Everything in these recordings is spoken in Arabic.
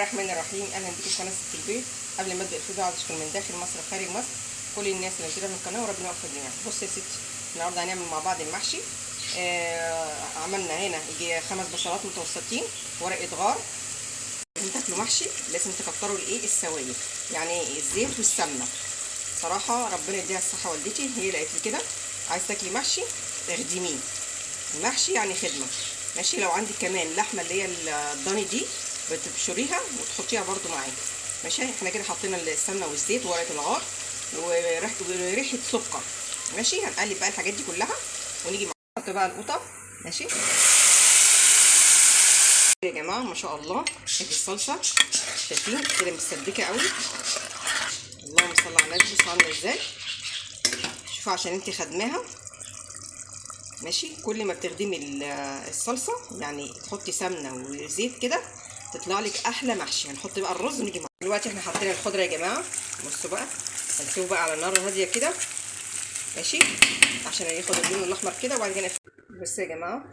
الرحمن الرحيم. اهلا بكم في قناه ست البيت. قبل ما ابدا الفيديو عاوز اشكر من داخل مصر وخارج مصر كل الناس اللي بتتابع القناه وربنا يوفق الجميع. بص يا ستي، النهارده هنعمل مع بعض المحشي. عملنا هنا يجي 5 بصلات متوسطين، ورقه غار. لازم تاكلوا محشي لازم تكتروا السوائل، يعني الزيت والسمنه. صراحه ربنا يديها الصحه، والدتي هي اللي قالت لي كده، عايز تاكلي محشي اخدميه. المحشي يعني خدمه. ماشي، لو عندك كمان لحمه اللي هي الضاني دي بتبشريها وتحطيها برده معاها. ماشي، احنا كده حطينا السمنه والزيت وورقه الغار وريحه سكر. ماشي، هنقلب بقى الحاجات دي كلها ونيجي نحط بقى القطه. ماشي يا جماعه، ما شاء الله ادي الصلصه، شايفين كده متسبكه قوي. اللهم صل على النبي. بصوا عامله ازاي، شوفوا عشان انت خدماها. ماشي، كل ما بتخدمي الصلصه يعني تحطي سمنه وزيت كده تطلع لك احلى محشي. هنحط بقى الرز ونيجي معاه. دلوقتي احنا حطينا الخضره يا جماعه. بصوا بقى، هنسيبه بقى على نار هاديه كده. ماشي، عشان ياخد اللون الاحمر كده، وبعد كده بس يا جماعه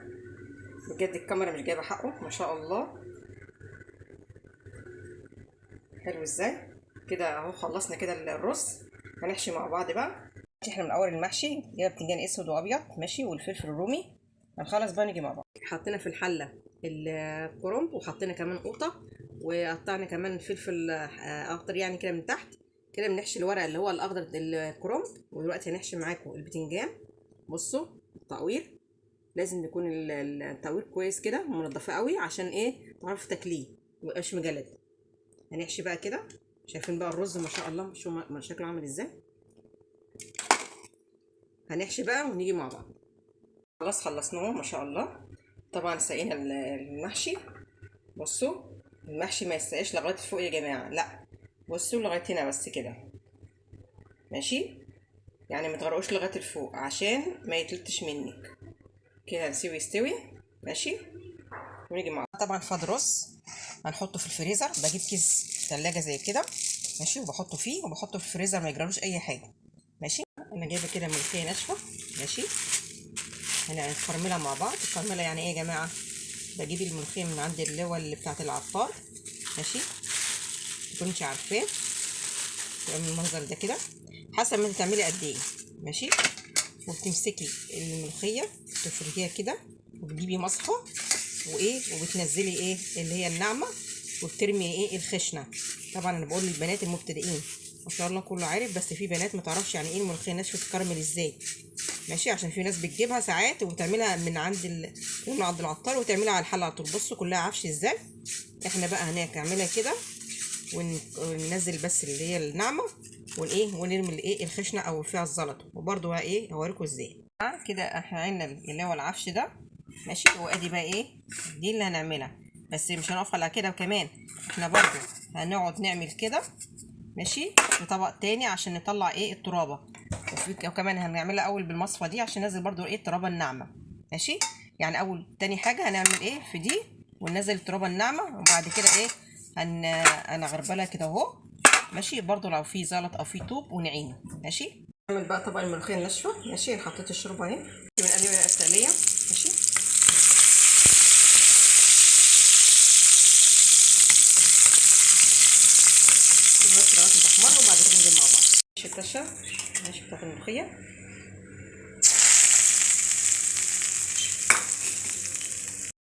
بجد الكاميرا مش جايبه حقه، ما شاء الله حلو ازاي كده. اهو خلصنا كده الرز، هنحشي مع بعض بقى. احنا من اول المحشي جايبه بتنجان اسود وابيض، ماشي، والفلفل الرومي. هنخلص بقى نيجي مع بعض. حطينا في الحله الكرنب، وحطينا كمان قوطه، وقطعنا كمان فلفل اخضر يعني كده من تحت. كده بنحشي الورق اللي هو الاخضر الكرنب. ودلوقتي هنحشي معاكم البتنجان. بصوا التقوير، لازم يكون التقوير كويس كده ومنضفاه قوي، عشان ايه تعرفوا تاكليه ميبقاش مجلد. هنحشي بقى كده. شايفين بقى الرز ما شاء الله شو شكله عامل ازاي. هنحشي بقى ونيجي مع بعض. خلاص خلصناه ما شاء الله. طبعا سقينا المحشي. بصوا المحشي ما يسقاش لغايه فوق يا جماعه، لا، بصوا لغايه هنا بس كده. ماشي، يعني ما تغرقوش لغايه الفوق عشان ما يتلتش منك. كده هنسيبه يستوي. ماشي، ونيجي مع طبعا فاض رز هنحطه في الفريزر. بجيب كيس ثلاجه زي كده، ماشي، وبحطه فيه وبحطه في الفريزر ما يجرالوش اي حاجه. ماشي، انا جايبه كده ملوخيه ناشفه. ماشي، هنفرملها مع بعض. الفرمله يعني ايه يا جماعه؟ بجيب الملوخيه من عند اللي هو اللي بتاعت العطار. ماشي، متكونش عارفاه، يبقى من المنظر ده كده حسب ما انت تعملي قد ايه. ماشي، وبتمسكي الملوخيه تفرديها كده، وبتجيبي مصفى وايه، وبتنزلي ايه اللي هي الناعمه، وبترمي ايه الخشنه. طبعا انا بقول للبنات المبتدئين ما شاء الله كله عارف، بس في بنات ما تعرفش يعني ايه الملوخيه ناشفه تتكرمل ازاي. ماشي، عشان في ناس بتجيبها ساعات وبتعملها من عند عند العطار وتعملها على الحله على طول. بصوا كلها عفش ازاي. احنا بقى هنعملها كده وننزل بس اللي هي الناعمه وايه، ونرمي الايه الخشنه او فيها الزلط. وبرده ايه هوريكم ازاي كده. احنا عندنا اللي هو العفش ده. ماشي، وادي بقى ايه دي اللي هنعملها. بس مش هنقف على كده، وكمان احنا برده هنقعد نعمل كده. ماشي، في طبق تاني عشان نطلع ايه الترابه. وكمان هنعملها اول بالمصفى دي عشان ننزل برده ايه الترابه الناعمه. ماشي، يعني اول تاني حاجه هنعمل ايه في دي وننزل الترابه الناعمه، وبعد كده ايه انا غربلها كده اهو. ماشي، برده لو في زلط او في طوب ونعينه. ماشي، نعمل بقى طبق الملوخيه الناشفه. ماشي، انا حطيت الشوربه اهي بنقلبها التقليه. ماشي، دلوقتي لغايه ما تحمر، وبعد كده ننزل مع بعض. ماشي، الطشه ماشي بتاعت الملوخيه.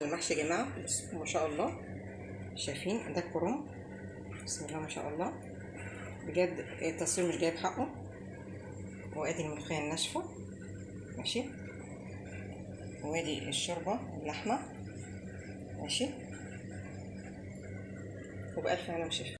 المحشي يا جماعه بسم ما شاء الله، شايفين ده الكرنب بسم الله ما شاء الله. بجد التصوير مش جايب حقه. وادي الملوخيه الناشفه. ماشي، وادي الشوربه اللحمه. ماشي، وبألف هنا وشفا.